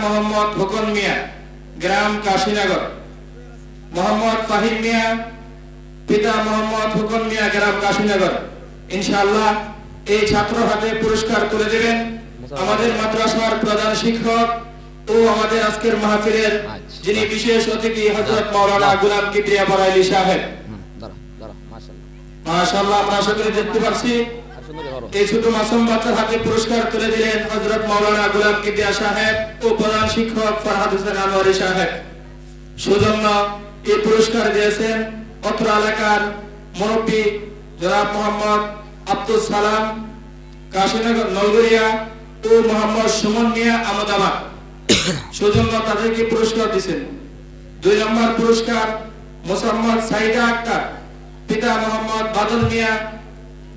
মোহাম্মদ খোকন মিয়া, গ্রাম কাশীনগর। মোহাম্মদ ফাহিম মিয়া, পিতা মোহাম্মদ খোকন মিয়া, গ্রাম কাশীনগর। ইনশাআল্লাহ এই ছাত্র হাতে পুরস্কার তুলে দেবেন আমাদের মাদ্রাসার প্রধান শিক্ষক ও আমাদের আজকের মাহফিলের যিনি বিশেষ অতিথি হযরত মাওলানা গোলাম কিবরিয়া বরাইলি সাহেব। মাশাআল্লাহ, আমরা সকলে দেখতে পাচ্ছি এই ছোট মাসুম বাচ্চার হাতে পুরস্কার তুলে দিলেন হযরত মাওলানা গোলাম কিবরিয়া সাহেব ও প্রধান শিক্ষক ফরহাদ হোসেন আনোয়ারি সাহেব। সৌজন্য এই পুরস্কার দিয়েছেন অত্র এলাকার মুরব্বী জনাব মোহাম্মদ আব্দুল সালাম কাশীনগর নলগড়িয়া ও মোহাম্মদ সুমন মিয়া আমদাবাদ। সৌজন্য তাদেরকে পুরস্কার দিয়েছেন। 2 নম্বর পুরস্কার মোসাম্মদ সাইদা আক্তার, পিতা মোহাম্মদ বাদল মিয়া,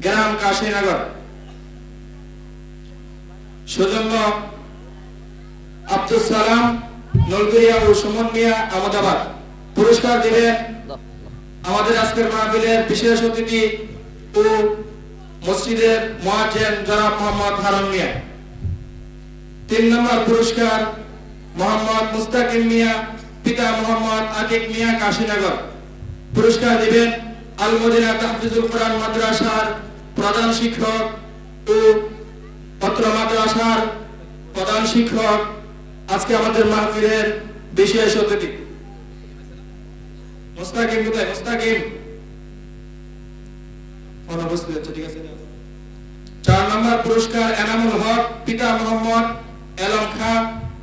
গ্রাম কাশীনগর। সৌজন্য আব্দুল সালাম নলগড়িয়া ও সুমন মিয়া আমদাবাদ। পুরস্কার দিবেন আমাদের আজকের মাহফিলের বিশেষ অতিথি ও মসজিদের মুয়াজ্জিন জনাব মোহাম্মদ হারুন মিয়া। 3 নম্বর পুরস্কার মোহাম্মদ মুস্তাকিম মিয়া, পিতা মোহাম্মদ আতিক মিয়া, কাশীনগর। পুরস্কার দিবেন আল মদিনা তাহফিজুল কোরআন মাদ্রাসার প্রধান শিক্ষক ও অত্র মাদ্রাসার প্রধান শিক্ষক আজকে আমাদের মাহফিলের বিশেষ অতিথি। মুস্তাকিম কোথায়? মুস্তাকিম অনুপস্থিত আছে, ঠিক আছে। 4 নম্বর পুরস্কার এনামুল হক, পিতা মোহাম্মদ এলম খান,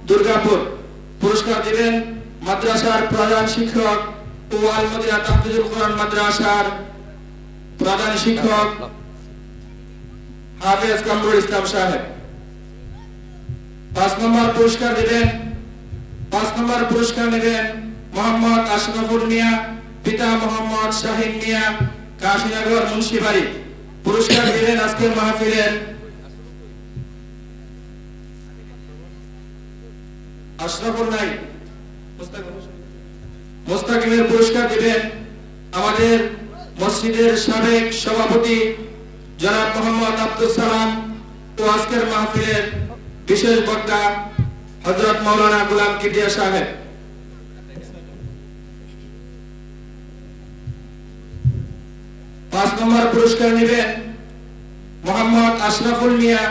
দুর্গাপুর। পুরস্কার দিবেন মাদ্রাসার প্রধান শিক্ষক ও আল মদিনা তাহফিজুল কোরআন মাদ্রাসার প্রধান শিক্ষক হাফেজ কামরুল ইসলাম সাহেব। 5 নম্বর পুরস্কার দিবেন মোহাম্মদ আশরাফুল মিয়া, পিতা মোহাম্মদ শাহিন মিয়া, কাশীনগর মুন্সিবাড়ি। পুরস্কার দিবেন আজকের মাহফিলের আশরাফুল নাই, মুস্তাকিমের পুরস্কার দিবেন আমাদের মসজিদের সাবেক সভাপতি জনাব মোহাম্মদ আব্দুল সালাম ও আজকের মাহফিলের বিশেষ বক্তা হযরত মাওলানা গোলাম কিবরিয়া সাহেব। 5 নম্বর পুরস্কার নেবেন মোহাম্মদ আশরাফুল মিয়া,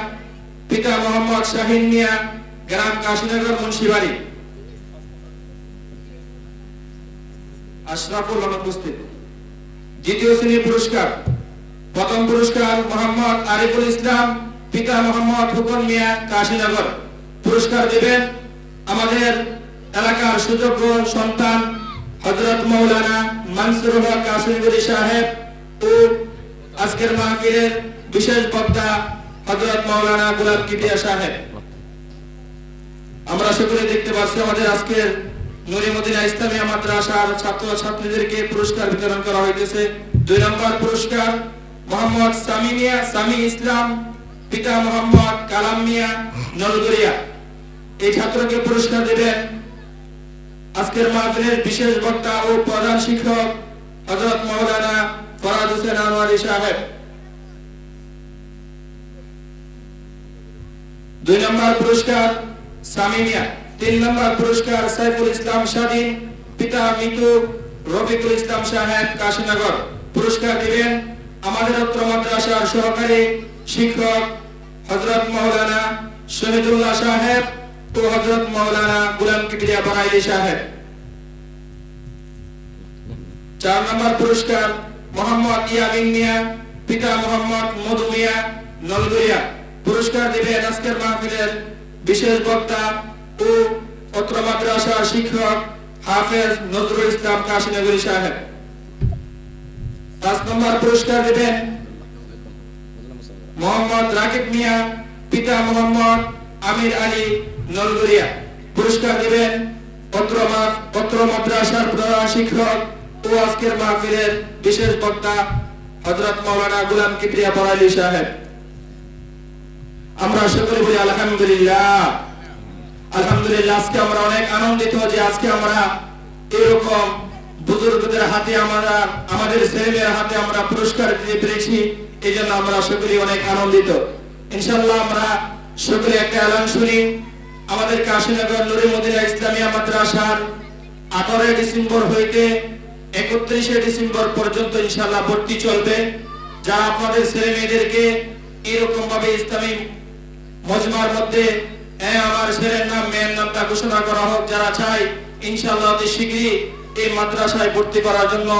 পিতা মোহাম্মদ শাহিন মিয়া, গ্রাম কাশীনগর মুন্সিবাড়ি। আশরাফুল অনুপস্থিত। দ্বিতীয় শ্রেণীর পুরস্কার, প্রথম পুরস্কার মোহাম্মদ আরিফুল ইসলাম, পিতা মোহাম্মদ খোকন মিয়া, কাশীনগর। পুরস্কার দেবেন আমাদের এলাকার সুযোগ্য সন্তান হযরত মাওলানা মানসুর হক কাশীনগরী সাহেব ও আজকের মাহফিলের বিশেষ বক্তা হযরত মাওলানা গোলাম কিবরিয়া সাহেব। আমরা সকলে দেখতে পাচ্ছি আমাদের আজকের নূরে মদিনা ইসলামিয়া মাদ্রাসার ছাত্র ছাত্রীদেরকে পুরস্কার বিতরণ করা হইতেছে। 2 নম্বর পুরস্কার মোহাম্মদ সামি ইসলাম, পিতা মোহাম্মদ কালাম মিয়া, নলগড়িয়া। এই ছাত্রকে পুরস্কার দেবেন আজকের মাহফিলের বিশেষ বক্তা ও প্রধান শিক্ষক হযরত মাওলানা ফরহাদ হোসেন আনোয়ারি সাহেব। 2 নম্বর পুরস্কার সামিনিয়া। 3 নম্বর পুরস্কার সাইফুল ইসলাম স্বাধীন, পিতা মিতু রফিকুল ইসলাম সাহেব, কাশীনগর। পুরস্কার দিবেন আমাদের অত্র মাদ্রাসার সহকারী শিক্ষক হযরত মাওলানা শহীদুল্লাহ সাহেব ও হযরত মাওলানা গোলাম কিবরিয়া বরাইলি সাহেব। 4 নম্বর পুরস্কার মোহাম্মদ ইয়ামিন মিয়া, পিতা মোহাম্মদ মধু মিয়া, নলগড়িয়া। পুরস্কার দিবেন আজকের মাহফিলের বিশেষ বক্তা ও অত্র মাদ্রাসার শিক্ষক হাফেজ নজরুল ইসলাম, কাশীনগরী সাহেব। 5 নম্বর পুরস্কার দিবেন মোহাম্মদ রাকিব মিয়া, পিতা মোহাম্মদ আমির আলী, নলগড়িয়া। পুরস্কার দিবেন অত্র মাদ্রাসার প্রধান শিক্ষক ও আজকের মাহফিলের বিশেষ বক্তা হযরত মাওলানা গোলাম কিবরিয়া বরাইলি সাহেব। আমরা সকলে বলি আলহামদুলিল্লাহ। আলহামদুলিল্লাহ, আজকে আমরা অনেক আনন্দিত যে আজকে আমরা এরকম বুজুর্গদের হাতে আমাদের ছেলেমেয়ের হাতে আমরা পুরস্কার দিতে পেরেছি। এই জন্য আমরা সকলে অনেক আনন্দিত। ইনশাআল্লাহ আমরা সকলে একটা এলান শুনি আমাদের কাশীনগর নুরে মদিনা ইসলামিয়া মাদ্রাসার 18 ডিসেম্বর হইতে 31 ডিসেম্বর পর্যন্ত ইনশাআল্লাহ ভর্তি চলবে। যারা আপনাদের ছেলে মেয়েদেরকে এরকম ভাবে ইসলামী মজমার মধ্যে আমার ছেলের নাম মেয়ের নামটা ঘোষণা করা হোক, যারা চায় ইনশাআল্লাহ অতি শীঘ্রই এই মাদ্রাসায় ভর্তি করার জন্য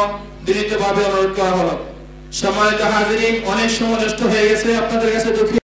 বিনীতভাবে অনুরোধ করা হলো। সম্মানিত হাজিরিন, অনেক সময় নষ্ট হয়ে গেছে, আপনাদের কাছে দুঃখিত।